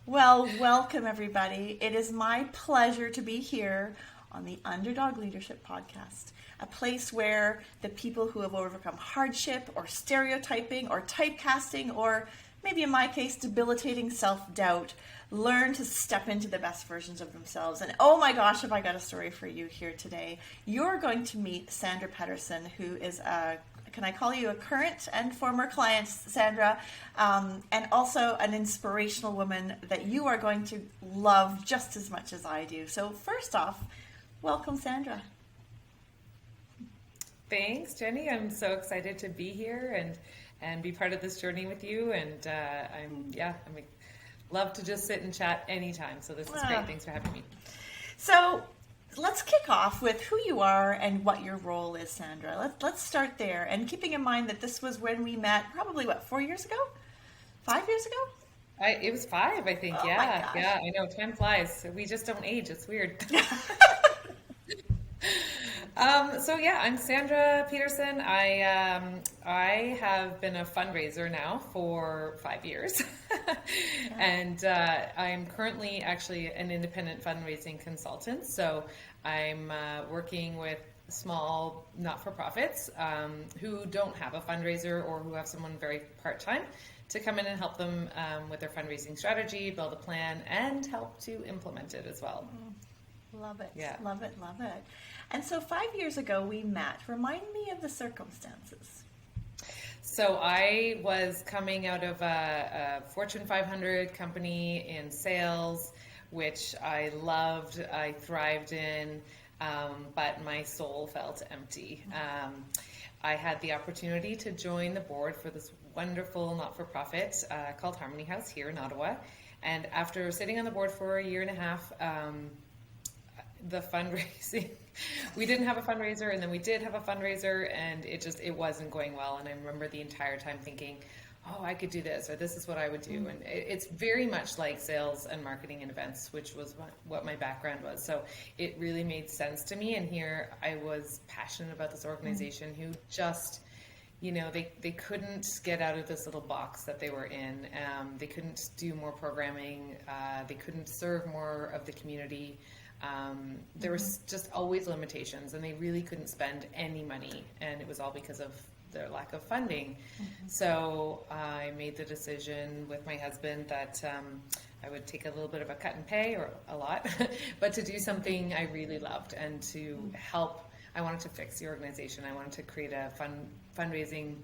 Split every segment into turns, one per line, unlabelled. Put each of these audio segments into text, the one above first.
Well, welcome everybody. It is my pleasure to be here on the Underdog Leadership Podcast, a place where the people who have overcome hardship or stereotyping or typecasting or maybe in my case debilitating self-doubt learn to step into the best versions of themselves. And oh my gosh, have I got a story for you here today. You're going to meet Sandra Pedersen, who is a can I call you a current and former client, Sandra, and also an inspirational woman that you are going to love just as much as I do. So first off, welcome, Sandra.
Thanks, Jenny. I'm so excited to be here and be part of this journey with you. And I'm love to just sit and chat anytime. So this is great. Thanks for having me.
So let's kick off with who you are and what your role is, Sandra. Let's start there. And keeping in mind that this was when we met probably, 4 years ago? 5 years ago?
It was 5, I think.
Oh
yeah. I know. Time flies. We just don't age. It's weird. I'm Sandra Pedersen. I have been a fundraiser now for 5 years. And I'm currently actually an independent fundraising consultant. So I'm working with small not-for-profits who don't have a fundraiser or who have someone very part-time to come in and help them with their fundraising strategy, build a plan, and help to implement it as well.
Love it.
Yeah.
Love it. Love it. And so 5 years ago we met. Remind me of the circumstances.
So I was coming out of a Fortune 500 company in sales, which I loved, I thrived in, but my soul felt empty. I had the opportunity to join the board for this wonderful not-for-profit called Harmony House here in Ottawa. And after sitting on the board for a year and a half, the fundraising, we didn't have a fundraiser, and then we did have a fundraiser, and it wasn't going well. And I remember the entire time thinking, oh, I could do this, or this is what I would do. And it's very much like sales and marketing and events, which was what my background was. So it really made sense to me. And here I was passionate about this organization who just, they couldn't get out of this little box that they were in. They couldn't do more programming. They couldn't serve more of the community. There was just always limitations, and they really couldn't spend any money, and it was all because of their lack of funding. So I made the decision with my husband that I would take a little bit of a cut in pay, or a lot, but to do something I really loved and to help. I wanted to fix the organization. I wanted to create a fundraising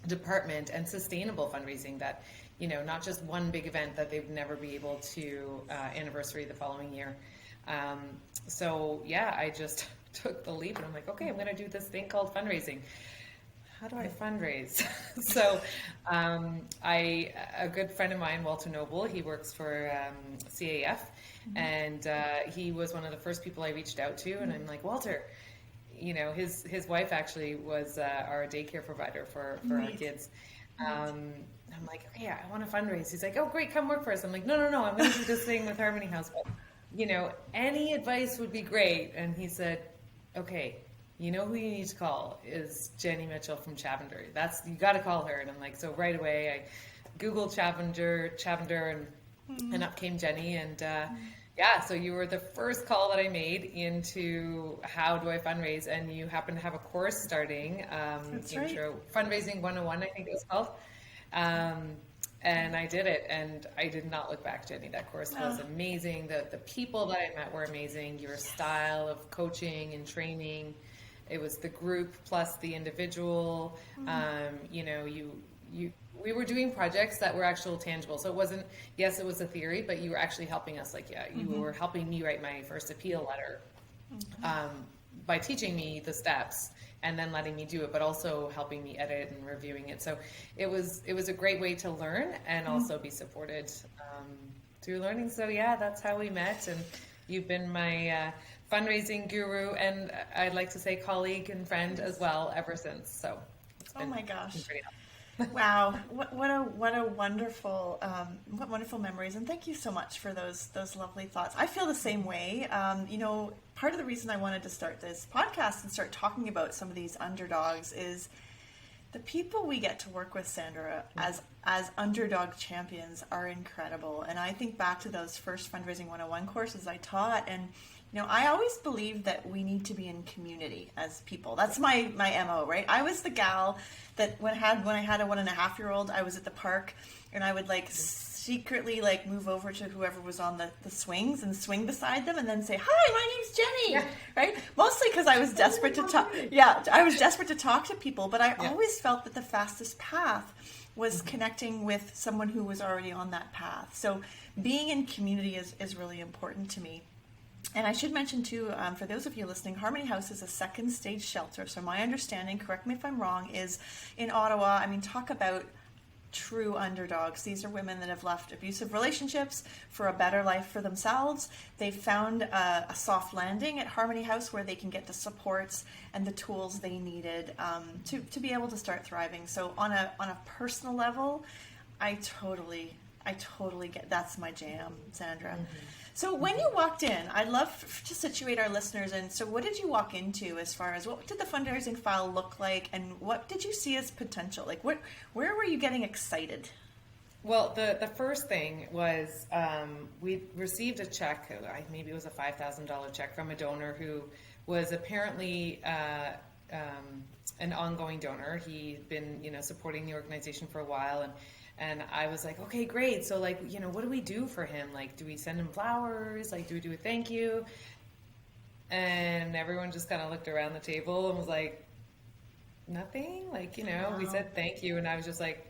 department and sustainable fundraising that, not just one big event that they'd never be able to anniversary the following year. I just took the leap, and I'm like, okay, I'm going to do this thing called fundraising. How do I fundraise? So a good friend of mine, Walter Noble, he works for CAF, and he was one of the first people I reached out to, and I'm like, Walter, his wife actually was our daycare provider for our kids. I'm like, okay, I want to fundraise. He's like, oh, great, come work for us. I'm like, no, I'm going to do this thing with Harmony House. But, any advice would be great. And he said, okay, who you need to call is Jenny Mitchell from Chavender. You got to call her. And I'm like, so right away I Googled Chavender, and up came Jenny. And so you were the first call that I made into how do I fundraise, and you happen to have a course starting, Intro Fundraising 101, I think it was called. And I did it, and I did not look back, Jenny. That course was amazing. The people that I met were amazing. Your style of coaching and training, it was the group plus the individual. We were doing projects that were actual tangible. So it wasn't, yes, it was a theory, but you were actually helping us. You were helping me write my first appeal letter by teaching me the steps and then letting me do it, but also helping me edit and reviewing it. So it was a great way to learn and also be supported through learning. So that's how we met. And you've been my fundraising guru, and I'd like to say colleague and friend as well ever since. So it's been,
my gosh.
Been pretty
Wow, what a wonderful what wonderful memories, and thank you so much for those lovely thoughts. I feel the same way. Part of the reason I wanted to start this podcast and start talking about some of these underdogs is The people we get to work with, Sandra, as underdog champions are incredible. And I think back to those first Fundraising 101 courses I taught, and I always believe that we need to be in community as people. That's my MO, right? I was the gal that when I had a 1.5-year-old, I was at the park and I would secretly move over to whoever was on the swings and swing beside them and then say, "Hi, my name's Jenny," right? Mostly because I was desperate to talk. Yeah, I was desperate to talk to people, but I always felt that the fastest path was connecting with someone who was already on that path. So being in community is really important to me. And I should mention too, for those of you listening, Harmony House is a second stage shelter. So my understanding, correct me if I'm wrong, is in Ottawa, talk about true underdogs. These are women that have left abusive relationships for a better life for themselves. They've found a soft landing at Harmony House where they can get the supports and the tools they needed to be able to start thriving. So on a personal level, I totally get, that's my jam, Sandra. Mm-hmm. So when you walked in, I'd love to situate our listeners in. So what did you walk into as far as what did the fundraising file look like, and what did you see as potential? Where were you getting excited?
Well, the first thing was we received a check, maybe it was a $5,000 check from a donor who was apparently an ongoing donor. He'd been, supporting the organization for a while, and I was like, okay, great. So what do we do for him? Do we send him flowers? Do we do a thank you? And everyone just kind of looked around the table and was like, nothing?
Wow.
We said thank you. And I was just like,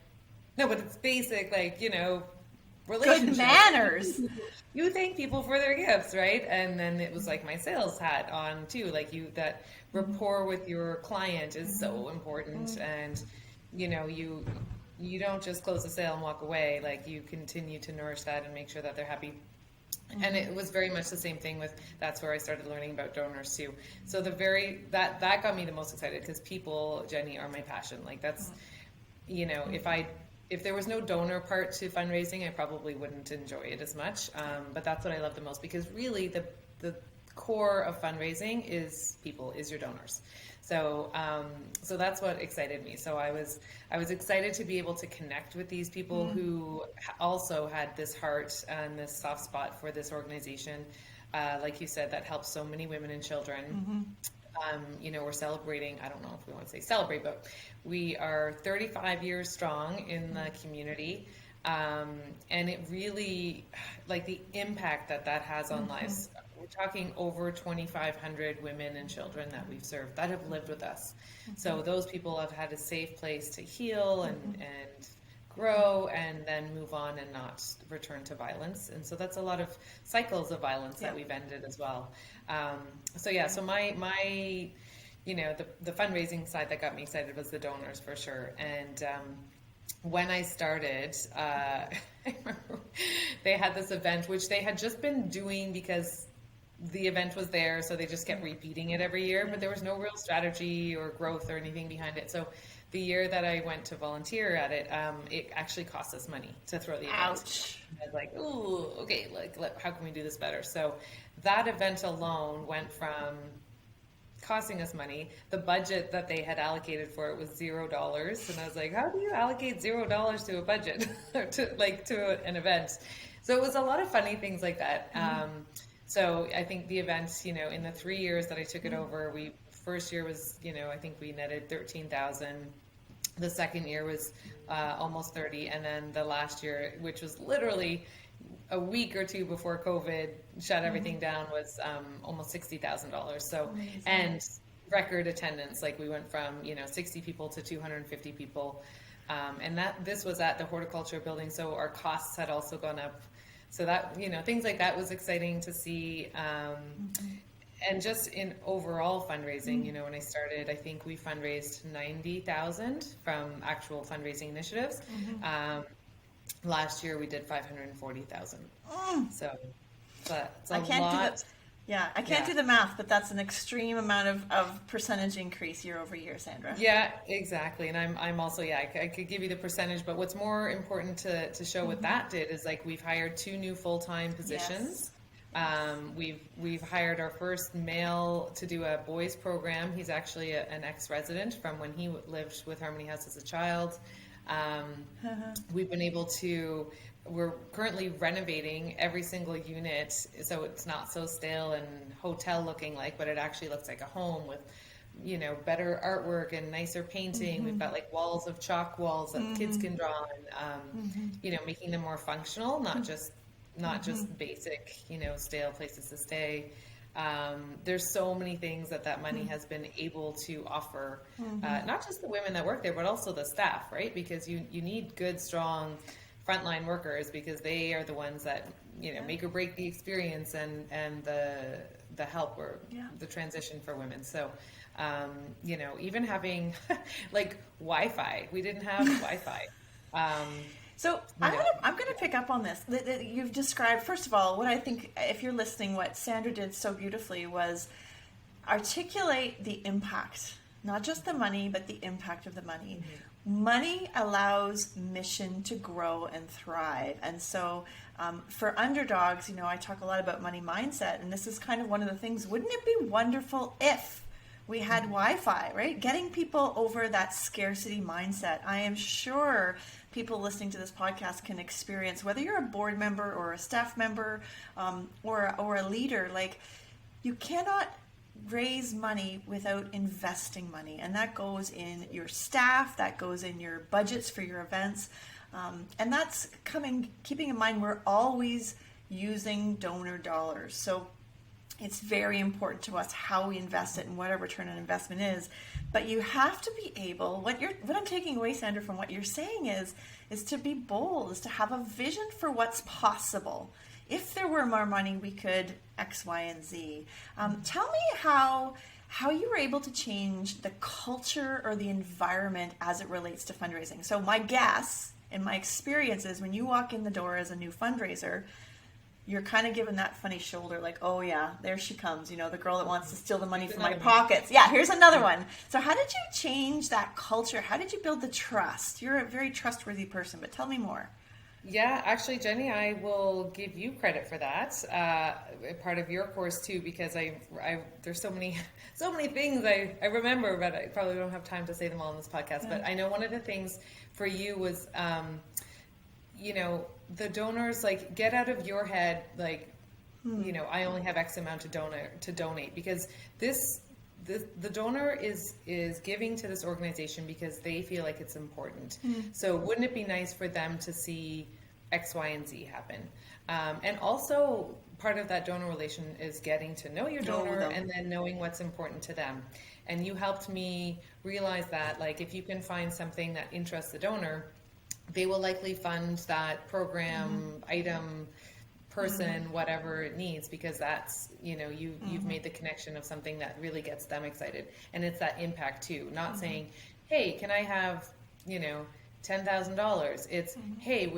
no, but it's basic, relationship.
Good manners.
You thank people for their gifts, right? And then it was my sales hat on too. That rapport with your client is so important. And, you don't just close the sale and walk away. You continue to nourish that and make sure that they're happy. And it was very much the same thing that's where I started learning about donors too. So that got me the most excited, because people, Jenny, are my passion. That's, if there was no donor part to fundraising, I probably wouldn't enjoy it as much. But that's what I love the most, because really the core of fundraising is your donors. So that's what excited me. So I was excited to be able to connect with these people who also had this heart and this soft spot for this organization. Like you said, that helps so many women and children. We're celebrating, I don't know if we want to say celebrate, but we are 35 years strong in the community. And it really, the impact that has on lives. We're talking over 2,500 women and children that we've served that have lived with us. So those people have had a safe place to heal and grow and then move on and not return to violence. And so that's a lot of cycles of violence that we've ended as well. So my the fundraising side that got me excited was the donors for sure. And when I started, I remember they had this event, which they had just been doing because the event was there, so they just kept repeating it every year, but there was no real strategy or growth or anything behind it. So the year that I went to volunteer at it, it actually cost us money to throw the event.
Ouch.
I was like, ooh, okay, how can we do this better? So that event alone went from costing us money. The budget that they had allocated for it was $0, and I was like, how do you allocate $0 to a budget to an event? So it was a lot of funny things like that. So I think the event, in the 3 years that I took it over, first year was, I think we netted 13,000. The second year was almost 30, and then the last year, which was literally a week or two before COVID shut everything down, was almost $60,000. So amazing. And record attendance, we went from 60 people to 250 people, and this was at the horticulture building. So our costs had also gone up. So that, things like that was exciting to see. And just in overall fundraising, when I started, I think we fundraised 90,000 from actual fundraising initiatives. Last year we did 540,000. So that's a lot.
I can't do the math, but that's an extreme amount of percentage increase year over year, Sandra.
Yeah, exactly. And I'm also, I could give you the percentage, but what's more important to show what that did is we've hired 2 new full-time positions. We've hired our first male to do a boys program. He's actually an ex-resident from when he lived with Harmony House as a child. We've been able to, we're currently renovating every single unit so it's not so stale and hotel looking like, but it actually looks like a home with, you know, better artwork and nicer painting. We've got like walls of chalk walls that kids can draw on, you know, making them more functional, not just basic, you know, stale places to stay. There's so many things that money has been able to offer, not just the women that work there, but also the staff, right? Because you need good, strong frontline workers because they are the ones that, you know, make or break the experience and the help or the transition for women. So, you know, even having like Wi-Fi, we didn't have Wi-Fi.
So I'm going to pick up on this. You've described, first of all, what I think, if you're listening, what Sandra did so beautifully was articulate the impact, not just the money, but the impact of the money. Money allows mission to grow and thrive. And so for underdogs, you know, I talk a lot about money mindset, and this is kind of one of the things. Wouldn't it be wonderful if we had Wi-Fi, right? Getting people over that scarcity mindset. I am sure people listening to this podcast can experience, whether you're a board member or a staff member or a leader, like you cannot raise money without investing money. And that goes in your staff, that goes in your budgets for your events. And that's keeping in mind, we're always using donor dollars. So it's very important to us how we invest it and what our return on investment is. But you have to be able, what I'm taking away, Sandra, from what you're saying is to be bold, is to have a vision for what's possible. If there were more money, we could X, Y, and Z. Tell me how you were able to change the culture or the environment as it relates to fundraising. So my guess and my experience is when you walk in the door as a new fundraiser, you're kind of given that funny shoulder, like, oh yeah, there she comes, you know, the girl that wants to steal the money from my pockets. Yeah, here's another one. So how did you change that culture? How did you build the trust? You're a very trustworthy person, but tell me more.
Yeah, actually, Jenny, I will give you credit for that. Part of your course too, because I there's so many things I remember, but I probably don't have time to say them all in this podcast. But I know one of the things for you was, you know, the donors, like, get out of your head, like, you know, I only have X amount to donate because the donor is giving to this organization because they feel like it's important. So wouldn't it be nice for them to see X, Y, and Z happen? And also part of that donor relation is getting to know your donor and then knowing what's important to them. And you helped me realize that, like, if you can find something that interests the donor, they will likely fund that program, item, person, whatever it needs, because that's, you know, you've made the connection of something that really gets them excited. And it's that impact too, not saying, hey, can I have, you know, $10,000? It's, hey,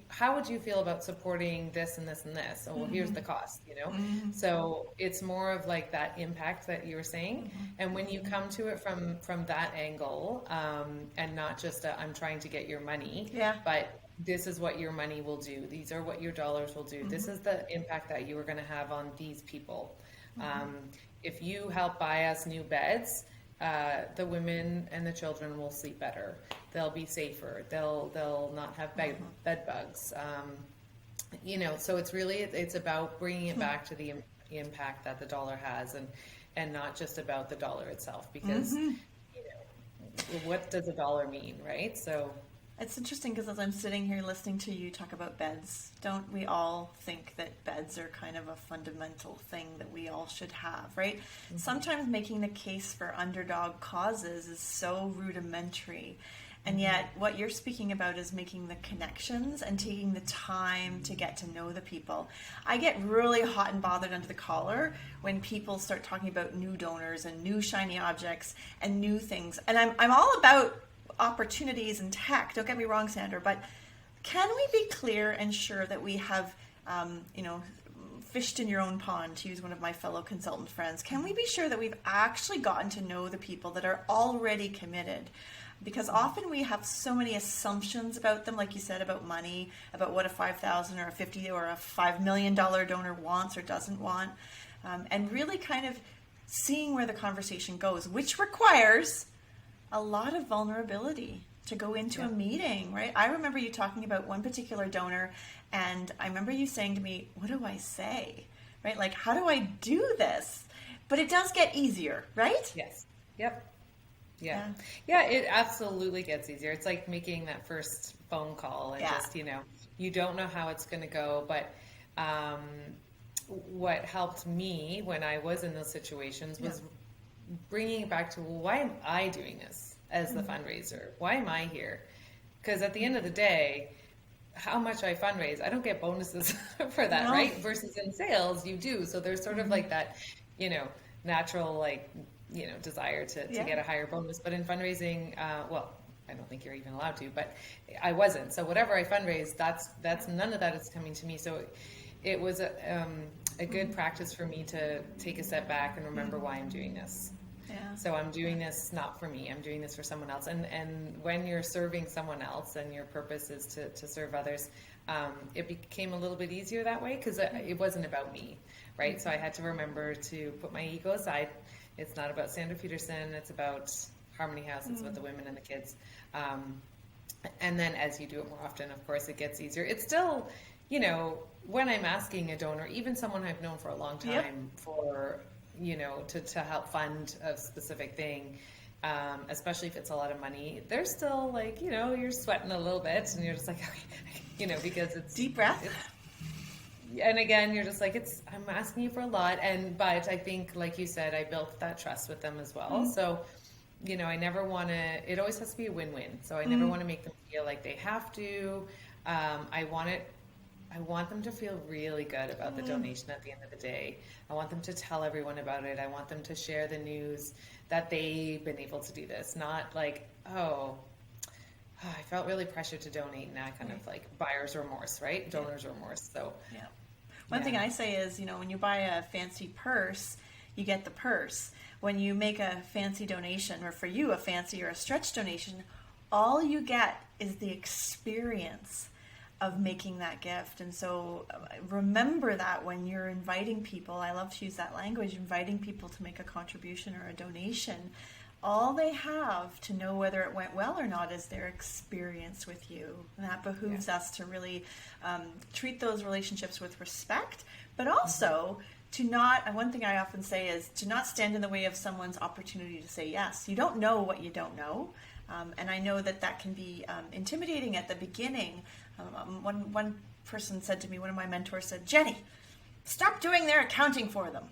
how would you feel about supporting this and this and this? Oh, well, here's the cost, you know? So it's more of like that impact that you were saying. And when you come to it from that angle, and not just I'm trying to get your money, but this is what your money will do. These are what your dollars will do. This is the impact that you are going to have on these people. If you help buy us new beds, the women and the children will sleep better. They'll be safer. They'll not have bed bugs. You know, so it's about bringing it back to the impact that the dollar has, and not just about the dollar itself. Because you know, what does a dollar mean, right? So.
It's interesting because as I'm sitting here listening to you talk about beds, don't we all think that beds are kind of a fundamental thing that we all should have, right? Sometimes making the case for underdog causes is so rudimentary. And yet what you're speaking about is making the connections and taking the time to get to know the people. I get really hot and bothered under the collar when people start talking about new donors and new shiny objects and new things. And I'm all about opportunities and tech, don't get me wrong, Sandra, but can we be clear and sure that we have, you know, fished in your own pond, to use one of my fellow consultant friends? Can we be sure that we've actually gotten to know the people that are already committed? because often we have so many assumptions about them, like you said, about money, about what a 5,000 or a 50 or a $5 million donor wants or doesn't want, and really kind of seeing where the conversation goes, which requires a lot of vulnerability to go into a meeting, right? I remember you talking about one particular donor, and I remember you saying to me, what do I say, right? Like, how do I do this? But it does get easier, right?
Yes. Yep. Yeah. Yeah, it absolutely gets easier. It's like making that first phone call and just, you don't know how it's going to go. But what helped me when I was in those situations was bringing it back to, well, why am I doing this as the fundraiser? Why am I here? Because at the end of the day, how much I fundraise, I don't get bonuses for that, right? Versus in sales, you do. So there's sort of like that, natural, desire to get a higher bonus. But in fundraising, well, I don't think you're even allowed to, but I wasn't. So whatever I fundraise, that's none of that is coming to me. So it was a good practice for me to take a step back and remember why I'm doing this.
Yeah.
So I'm doing this not for me. I'm doing this for someone else. And when you're serving someone else and your purpose is to serve others, it became a little bit easier that way because it wasn't about me, right? So I had to remember to put my ego aside. It's not about Sandra Pedersen. It's about Harmony House. It's about the women and the kids. And then as you do it more often, of course, it gets easier. It's still, when I'm asking a donor, even someone I've known for a long time for, to help fund a specific thing, especially if it's a lot of money, they're still like, you're sweating a little bit and you're just like, okay, because it's
deep breath.
And again, you're just like, I'm asking you for a lot. But I think, like you said, I built that trust with them as well. So, I never want to, it always has to be a win-win. So I never want to make them feel like they have to. I want them to feel really good about the donation at the end of the day. I want them to tell everyone about it. I want them to share the news that they've been able to do this. Not like, I felt really pressured to donate, and I kind of like buyer's remorse, right? Donor's remorse. So
one thing I say is, when you buy a fancy purse, you get the purse. When you make a fancy donation, or for you a fancy or a stretch donation, all you get is the experience of making that gift. And so remember that when you're inviting people, I love to use that language, inviting people to make a contribution or a donation, all they have to know whether it went well or not is their experience with you. And that behooves us to really treat those relationships with respect, but also to not, one thing I often say is to not stand in the way of someone's opportunity to say yes. You don't know what you don't know. And I know that can be intimidating at the beginning. One person said to me, one of my mentors said, Jenny, stop doing their accounting for them.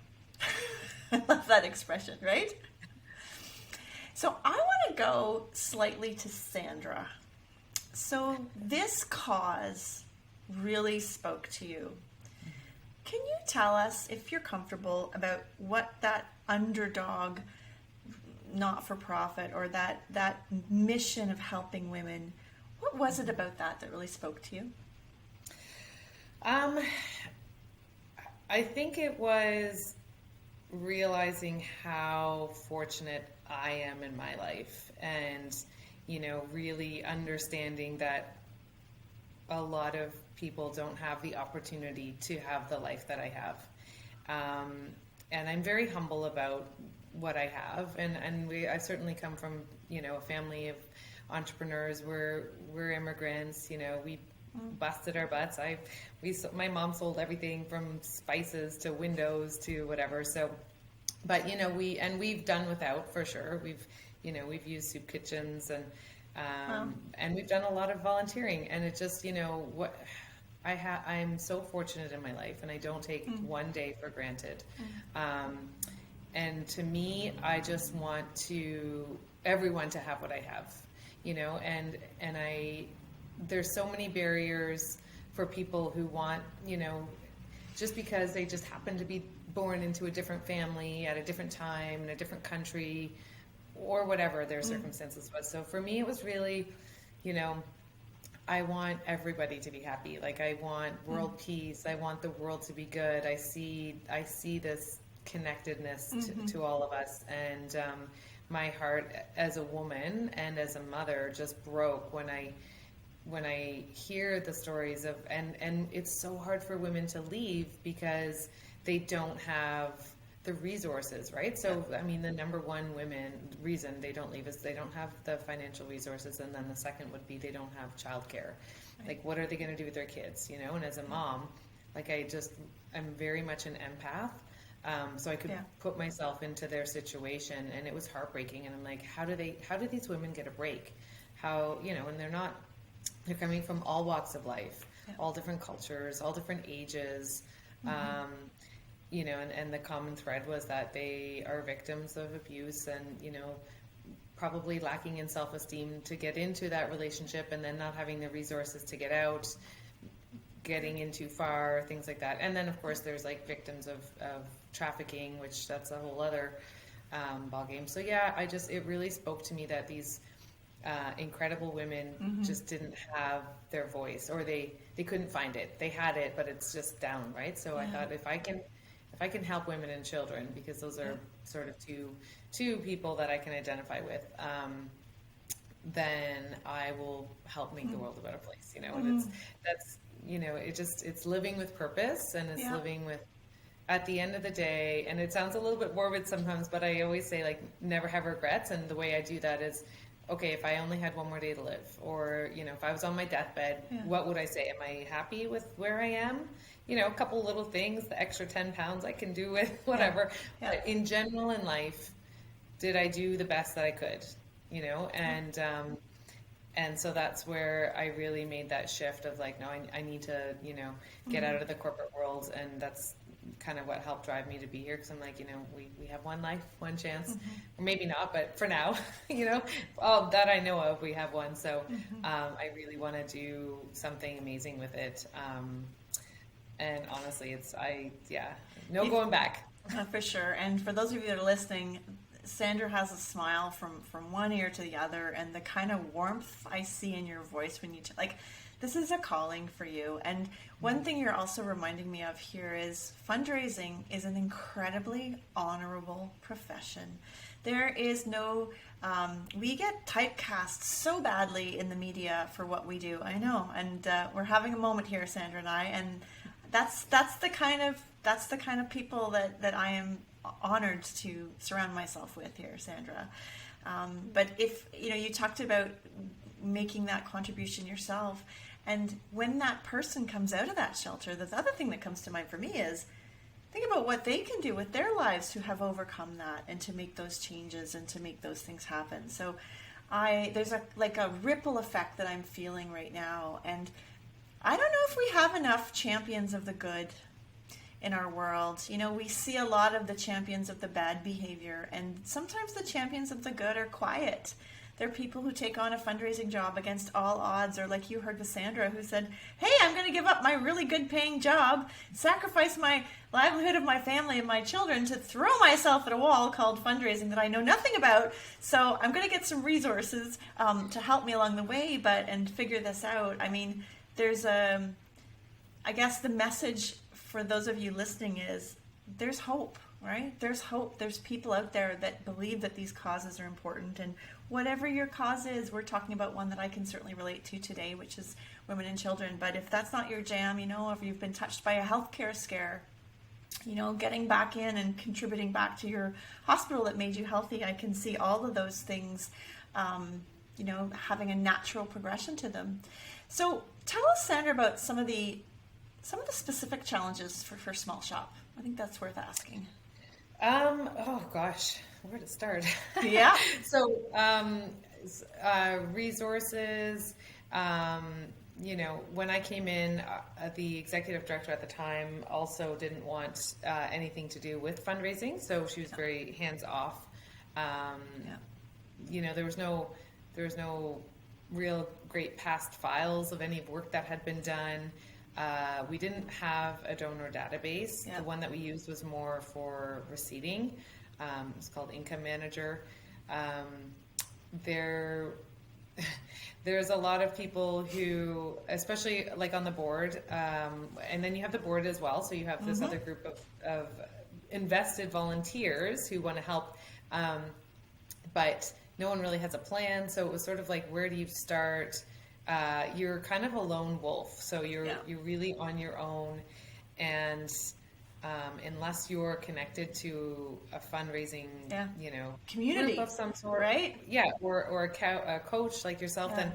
I love that expression, right? So I want to go slightly to Sandra. So this cause really spoke to you. Can you tell us, if you're comfortable, about what that Underdog not-for-profit or that mission of helping women, what was it about that really spoke to you?
I think it was realizing how fortunate I am in my life and, really understanding that a lot of people don't have the opportunity to have the life that I have. And I'm very humble about what I have. And I certainly come from, a family of entrepreneurs. We're immigrants, we busted our butts. My mom sold everything from spices to windows to whatever. So, but we've done without for sure. We've used soup kitchens and we've done a lot of volunteering, and it just, I'm so fortunate in my life, and I don't take one day for granted. And to me, I just want everyone to have what I have, and there's so many barriers for people who want, just because they just happen to be born into a different family at a different time in a different country or whatever their circumstances was. So for me, it was really, I want everybody to be happy. Like, I want world peace. I want the world to be good. I see this connectedness to all of us. And my heart as a woman and as a mother just broke when I hear the stories of, and it's so hard for women to leave because they don't have the resources, right? So, I mean, the number one reason they don't leave is they don't have the financial resources. And then the second would be they don't have childcare. Right. Like, what are they going to do with their kids, you know? And as a mom, like, I'm very much an empath. So I could put myself into their situation, and it was heartbreaking. And I'm like, how do these women get a break? How, you know, and they're coming from all walks of life, all different cultures, all different ages. You know, and the common thread was that they are victims of abuse and, you know, probably lacking in self-esteem to get into that relationship, and then not having the resources to get out, getting in too far, things like that. And then, of course, there's like victims of trafficking, which that's a whole other ballgame. So yeah, it really spoke to me that these incredible women just didn't have their voice, or they couldn't find it. They had it, but it's just down, right? So I thought, if I can help women and children, because those are sort of two people that I can identify with, then I will help make the world a better place, you know. And that's you know, it's living with purpose, and it's living with, at the end of the day, and it sounds a little bit morbid sometimes, but I always say, like, never have regrets. And the way I do that is, okay, if I only had one more day to live, or, you know, if I was on my deathbed, what would I say? Am I happy with where I am? You know, a couple little things, the extra 10 pounds I can do with whatever. But in general in life, did I do the best that I could? You know, and so that's where I really made that shift of like, no, I need to, you know, get out of the corporate world. And that's kind of what helped drive me to be here. Cause I'm like, you know, we have one life, one chance, or maybe not, but for now, you know, all that I know of, we have one. So, I really want to do something amazing with it. And honestly, no going back.
For sure. And for those of you that are listening, Sandra has a smile from one ear to the other, and the kind of warmth I see in your voice when you like, this is a calling for you. And one thing you're also reminding me of here is fundraising is an incredibly honorable profession. There is no, we get typecast so badly in the media for what we do. I know. And we're having a moment here, Sandra and I, and that's the kind of people that I am honored to surround myself with here, Sandra. But if, you know, you talked about making that contribution yourself, and when that person comes out of that shelter, the other thing that comes to mind for me is think about what they can do with their lives to have overcome that and to make those changes and to make those things happen. So there's a ripple effect that I'm feeling right now, and I don't know if we have enough champions of the good in our world. You know, we see a lot of the champions of the bad behavior, and sometimes the champions of the good are quiet. They're people who take on a fundraising job against all odds, or like you heard with Sandra, who said, hey, I'm going to give up my really good paying job, sacrifice my livelihood of my family and my children to throw myself at a wall called fundraising that I know nothing about. So I'm going to get some resources to help me along the way, and figure this out. I mean, there's I guess the message for those of you listening is there's hope, right? There's hope. There's people out there that believe that these causes are important, and whatever your cause is, we're talking about one that I can certainly relate to today, which is women and children. But if that's not your jam, you know, if you've been touched by a healthcare scare, you know, getting back in and contributing back to your hospital that made you healthy, I can see all of those things, you know, having a natural progression to them. So tell us, Sandra, about some of the specific challenges for small shop. I think that's worth asking.
Oh gosh, where to start?
Yeah.
So, resources, you know, when I came in, the executive director at the time also didn't want anything to do with fundraising. So she was very hands off. You know, there was no real great past files of any work that had been done. We didn't have a donor database. The one that we used was more for receipting. It's called Income Manager. There's a lot of people who, especially like on the board, and then you have the board as well. So you have this other group of invested volunteers who want to help but no one really has a plan. So it was sort of like, where do you start? You're kind of a lone wolf, so you're really on your own, and unless you're connected to a fundraising,
community
group of some sort,
right?
Or a coach like yourself, then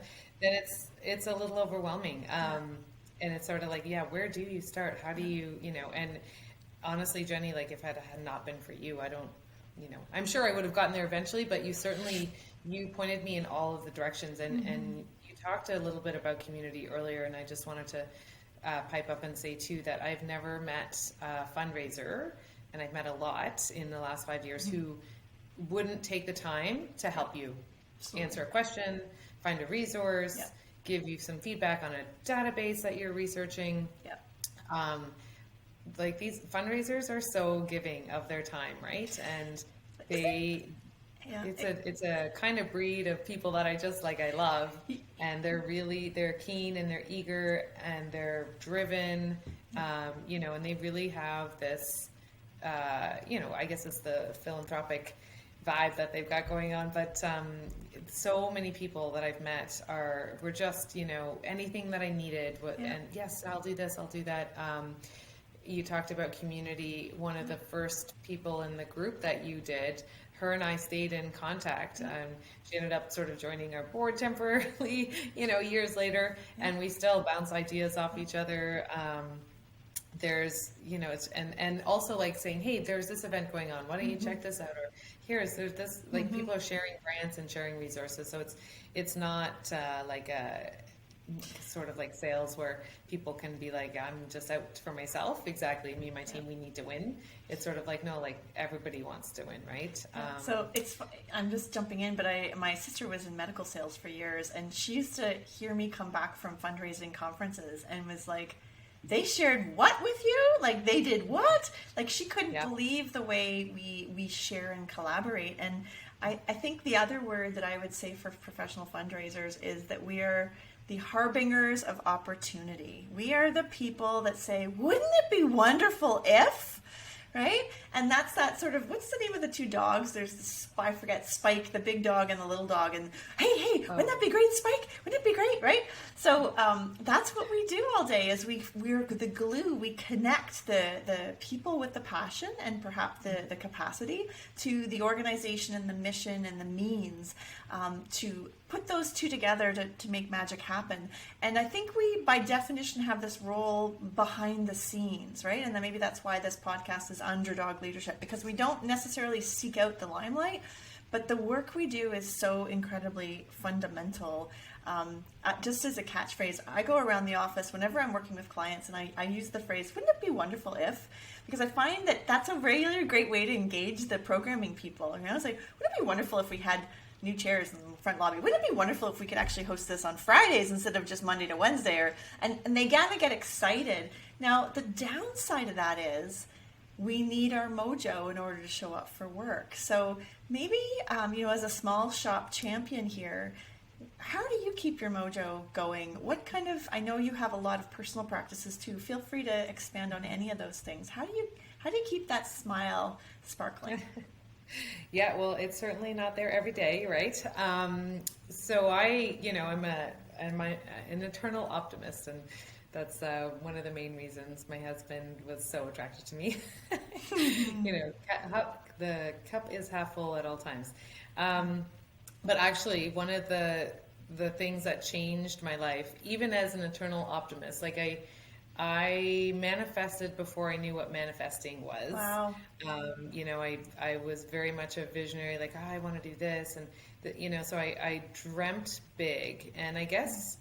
it's a little overwhelming. And it's sort of like, where do you start? How do you, and honestly, Jenny, like if it had not been for you, I don't, I'm sure I would have gotten there eventually, but you pointed me in all of the directions, and you talked a little bit about community earlier, and I just wanted to pipe up and say too that I've never met a fundraiser, and I've met a lot in the last 5 years who wouldn't take the time to help you answer a question, find a resource, give you some feedback on a database that you're researching. Like these fundraisers are so giving of their time, right? And it's a kind of breed of people that I love, and they're keen and they're eager and they're driven, and they really have this, I guess it's the philanthropic vibe that they've got going on. But so many people that I've met were just, anything that I needed, and yes, I'll do this, I'll do that. You talked about community. One of the first people in the group that you did, her and I stayed in contact, and she ended up sort of joining our board temporarily, years later, and we still bounce ideas off each other. There's, and also like saying, hey, there's this event going on. Why don't you check this out? Or there's this, like people are sharing grants and sharing resources. So it's not like a sort of like sales where people can be like, I'm just out for myself. Exactly. Me and my team, we need to win. It's sort of like, no, like everybody wants to win, right?
So I'm just jumping in, but my sister was in medical sales for years, and she used to hear me come back from fundraising conferences and was like, they shared what with you? Like they did what? Like she couldn't believe the way we share and collaborate. And I think the other word that I would say for professional fundraisers is that we are the harbingers of opportunity. We are the people that say, wouldn't it be wonderful if, right? And that's that sort of, what's the name of the two dogs? There's this, I forget, Spike, the big wouldn't that be great, Spike? Wouldn't it be great, right? So that's what we do all day is we're the glue. We connect the people with the passion and perhaps the capacity to the organization and the mission and the means to put those two together to make magic happen. And I think we, by definition, have this role behind the scenes, right? And then maybe that's why this podcast is Underdog Leadership, because we don't necessarily seek out the limelight, but the work we do is so incredibly fundamental. Just as a catchphrase, I go around the office whenever I'm working with clients and I use the phrase, wouldn't it be wonderful if? Because I find that that's a really great way to engage the programming people. I was like, wouldn't it be wonderful if we had new chairs in the front lobby? Wouldn't it be wonderful if we could actually host this on Fridays instead of just Monday to Wednesday? And they gotta get excited. Now, the downside of that is we need our mojo in order to show up for work. So maybe, as a small shop champion here, how do you keep your mojo going? What kind of, I know you have a lot of personal practices too. Feel free to expand on any of those things. How do you keep that smile sparkling?
Yeah, well, it's certainly not there every day, right? So I'm an eternal optimist, and that's one of the main reasons my husband was so attracted to me. The cup is half full at all times. But actually, one of the things that changed my life, even as an eternal optimist, like I manifested before I knew what manifesting was.
Wow.
I was very much a visionary, like, I want to do this. And, so I dreamt big. And I guess,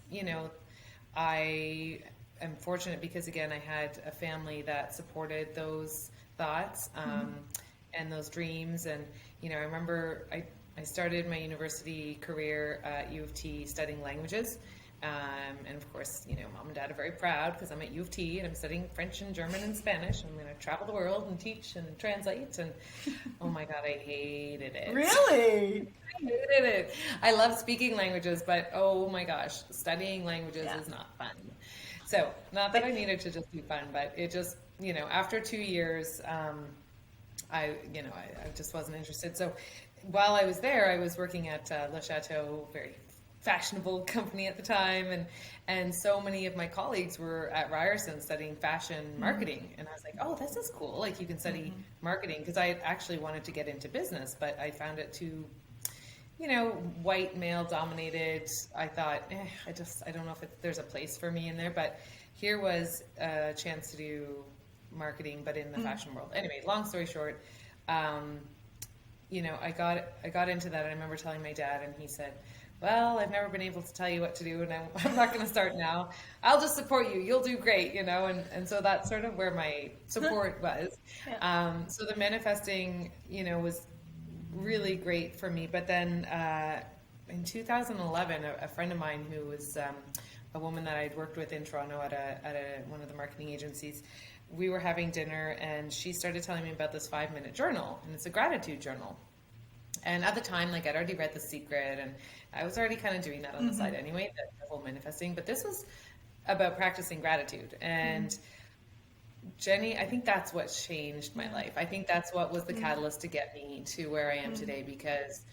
I am fortunate because, again, I had a family that supported those thoughts and those dreams. And, I remember I started my university career at U of T studying languages. And of course, mom and dad are very proud because I'm at U of T and I'm studying French and German and Spanish. I'm going to travel the world and teach and translate. And oh my God, I hated it.
Really?
I hated it. I love speaking languages, but oh my gosh, studying languages is not fun. So not that I needed to just be fun, but it just, after 2 years, I just wasn't interested. So while I was there, I was working at Le Chateau, very fashionable company at the time, and so many of my colleagues were at Ryerson studying fashion marketing, and I was like, oh, this is cool. Like you can study marketing, because I actually wanted to get into business, but I found it too, white male dominated. I thought, I don't know if there's a place for me in there, but here was a chance to do marketing, but in the fashion world. Anyway, long story short, I got into that, and I remember telling my dad, and he said, well, I've never been able to tell you what to do, and I'm not going to start now. I'll just support you. You'll do great, and so that's sort of where my support was.
Yeah.
So the manifesting, was really great for me. But then in 2011, a friend of mine who was a woman that I'd worked with in Toronto at one of the marketing agencies, we were having dinner, and she started telling me about this 5-minute journal, and it's a gratitude journal. And at the time, like, I'd already read The Secret, and I was already kind of doing that on the side anyway, the whole manifesting. But this was about practicing gratitude. And Jenny, I think that's what changed my life. I think that's what was the catalyst to get me to where I am today, because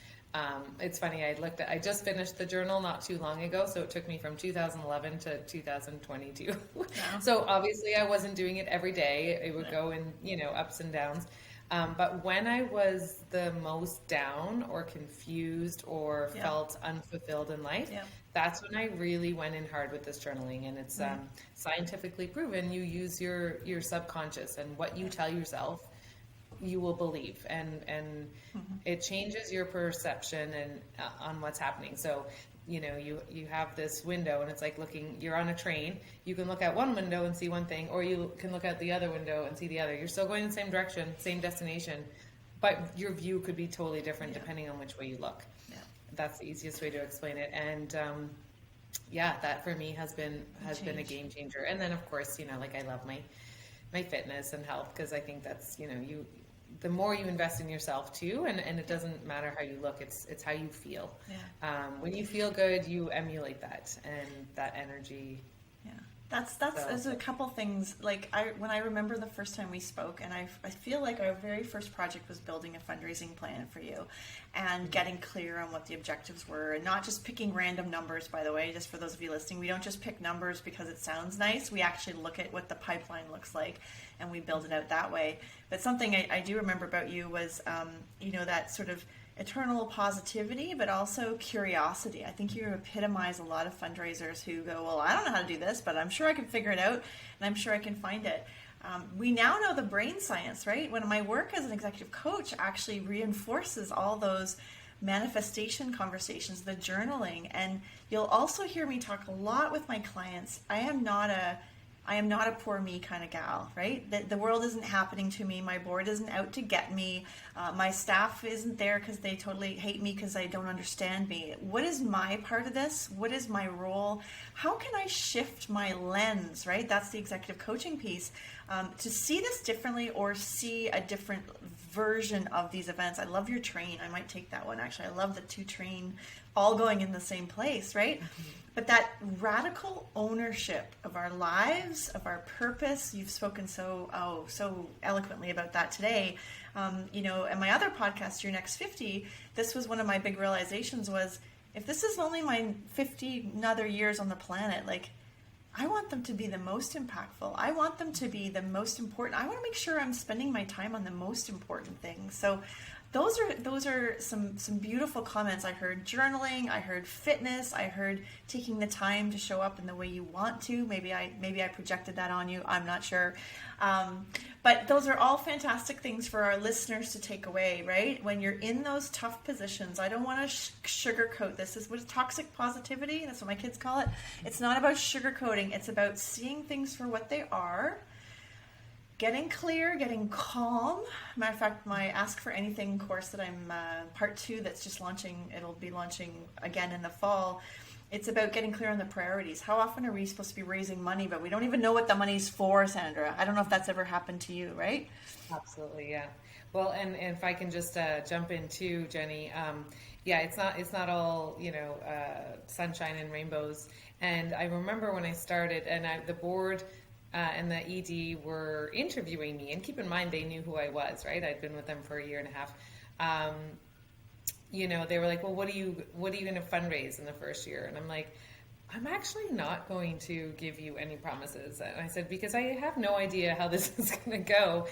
it's funny, I just finished the journal not too long ago, so it took me from 2011 to 2022. Wow. So obviously I wasn't doing it every day. It would go in, ups and downs. But when I was the most down or confused or felt unfulfilled in life, that's when I really went in hard with this journaling. And it's scientifically proven. You use your subconscious, and what you tell yourself, you will believe, and it changes your perception and on what's happening. So you have this window, and it's like you're on a train. You can look out one window and see one thing, or you can look out the other window and see the other. You're still going in the same direction, same destination, but your view could be totally different depending on which way you look. Yeah. That's the easiest way to explain it. And that for me has been a game changer. And then of course, I love my fitness and health, because I think that's, the more you invest in yourself too, and it doesn't matter how you look, it's how you feel. Yeah. When you feel good, you emulate that, and that energy.
Yeah. There's a couple things, like when I remember the first time we spoke, and I feel like our very first project was building a fundraising plan for you, and getting clear on what the objectives were, and not just picking random numbers, by the way, just for those of you listening. We don't just pick numbers because it sounds nice. We actually look at what the pipeline looks like, and we build it out that way. But something I do remember about you was, that sort of eternal positivity, but also curiosity. I think you epitomize a lot of fundraisers who go, well, I don't know how to do this, but I'm sure I can figure it out, and I'm sure I can find it. We now know the brain science, right? When my work as an executive coach actually reinforces all those manifestation conversations, the journaling, and you'll also hear me talk a lot with my clients. I am not a poor me kind of gal, right? The world isn't happening to me. My board isn't out to get me. My staff isn't there because they totally hate me because they don't understand me. What is my part of this? What is my role? How can I shift my lens, right? That's the executive coaching piece, to see this differently, or see a different version of these events. I love your train. I might take that one, actually. I love the 2 train all going in the same place, right? Mm-hmm. But that radical ownership of our lives, of our purpose, you've spoken so eloquently about that today. And my other podcast, Your Next 50, this was one of my big realizations was, if this is only my 50 other years on the planet, like, I want them to be the most impactful. I want them to be the most important. I want to make sure I'm spending my time on the most important things. So those are some beautiful comments. I heard journaling, I heard fitness, I heard taking the time to show up in the way you want to. Maybe I projected that on you. I'm not sure. But those are all fantastic things for our listeners to take away, right? When you're in those tough positions, I don't want to sugarcoat this. This is what toxic positivity, that's what my kids call it. It's not about sugarcoating. It's about seeing things for what they are, getting clear, getting calm. Matter of fact, my Ask for Anything course that I'm part 2 that's just launching, it'll be launching again in the fall. It's about getting clear on the priorities. How often are we supposed to be raising money, but we don't even know what the money's for, Sandra? I don't know if that's ever happened to you, right?
Absolutely, yeah. Well, and if I can just jump in too, Jenny, it's not all, sunshine and rainbows. And I remember when I started, and the board and the ED were interviewing me, and keep in mind, they knew who I was, right? I'd been with them for a year and a half. they were like, well, what are you going to fundraise in the first year? And I'm like, I'm actually not going to give you any promises. And I said, because I have no idea how this is going to go.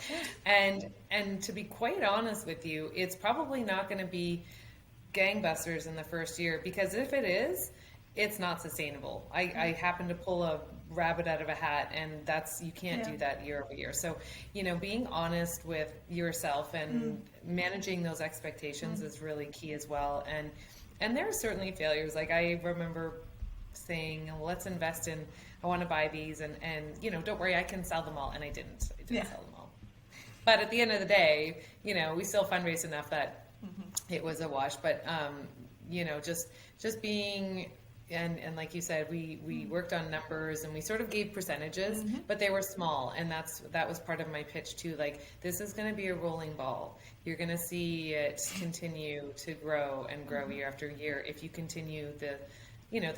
And to be quite honest with you, it's probably not going to be gangbusters in the first year, because if it is, it's not sustainable. I happen to pull a rabbit out of a hat, and you can't do that year over year. So, being honest with yourself and managing those expectations is really key as well. And there are certainly failures. Like, I remember saying, let's invest in, I want to buy these, and don't worry, I can sell them all. And I didn't sell them all. But at the end of the day, we still fundraised enough that it was a wash. But, just being, and like you said, we worked on numbers, and we sort of gave percentages, but they were small. And that was part of my pitch too. Like, this is going to be a rolling ball. You're going to see it continue to grow and grow year after year if you continue the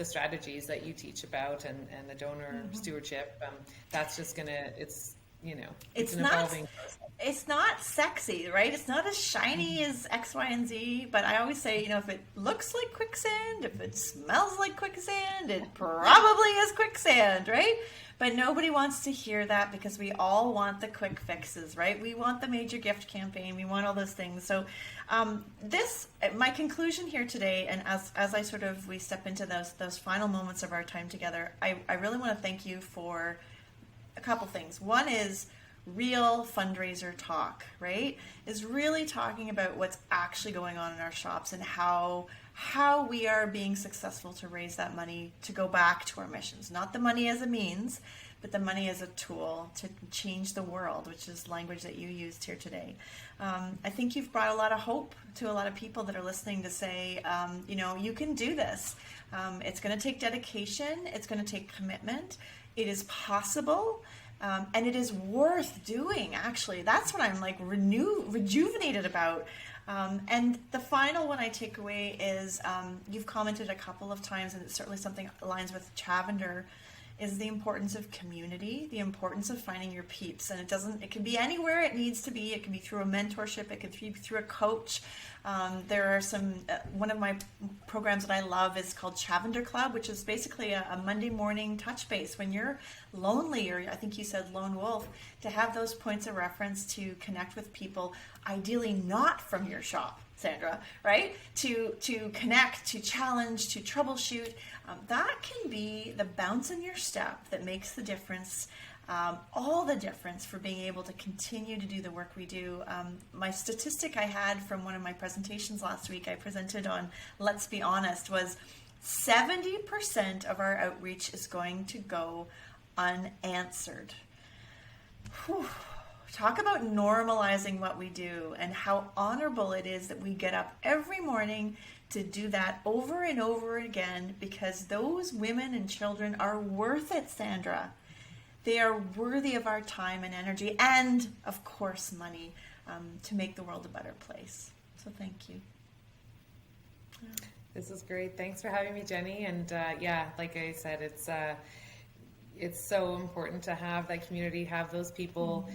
strategies that you teach about, and the donor stewardship. That's just gonna, it's an evolving process.
It's not sexy, right? It's not as shiny as X, Y, and Z, but I always say, if it looks like quicksand, if it smells like quicksand, it probably is quicksand, right? But nobody wants to hear that, because we all want the quick fixes, right? We want the major gift campaign. We want all those things. So my conclusion here today, and as we step into those final moments of our time together, I really want to thank you for a couple things. One is real fundraiser talk, right? Is really talking about what's actually going on in our shops, and how we are being successful to raise that money to go back to our missions. Not the money as a means, but the money as a tool to change the world, which is language that you used here today. I think you've brought a lot of hope to a lot of people that are listening, to say, you can do this. It's going to take dedication. It's going to take commitment. It is possible. And it is worth doing, actually. That's what I'm like rejuvenated about. And the final one I take away is, you've commented a couple of times, and it's certainly something that aligns with Chavender, is the importance of community, the importance of finding your peeps. And it can be anywhere it needs to be. It can be through a mentorship. It can be through a coach. There are one of my programs that I love is called Chavender Club, which is basically a Monday morning touch base when you're lonely, or I think you said lone wolf, to have those points of reference to connect with people, ideally not from your shop, Sandra, right? To connect, to challenge, to troubleshoot. That can be the bounce in your step that makes the difference, all the difference for being able to continue to do the work we do. My statistic I had from one of my presentations last week, I presented on Let's Be Honest, was 70% of our outreach is going to go unanswered. Whew. Talk about normalizing what we do, and how honorable it is that we get up every morning to do that over and over again, because those women and children are worth it, Sandra. They are worthy of our time and energy, and of course money, to make the world a better place. So thank you.
This is great. Thanks for having me, Jenny. And like I said, it's so important to have that community, have those people.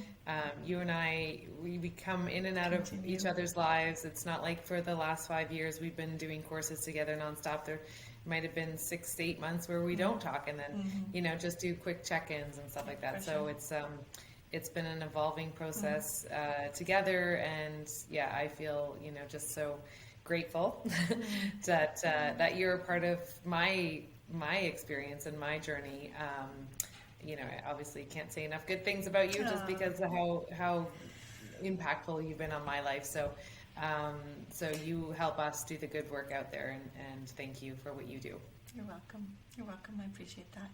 You and I, we come in and out of each other's lives. It's not like for the last 5 years we've been doing courses together nonstop. There might have been 6 to 8 months where we don't talk, and then just do quick check-ins and stuff like that. So it's been an evolving process together, and I feel just so grateful that you're a part of my experience and my journey. I obviously can't say enough good things about you, just because of how impactful you've been on my life. So you help us do the good work out there, and thank you for what you do.
You're welcome. I appreciate that.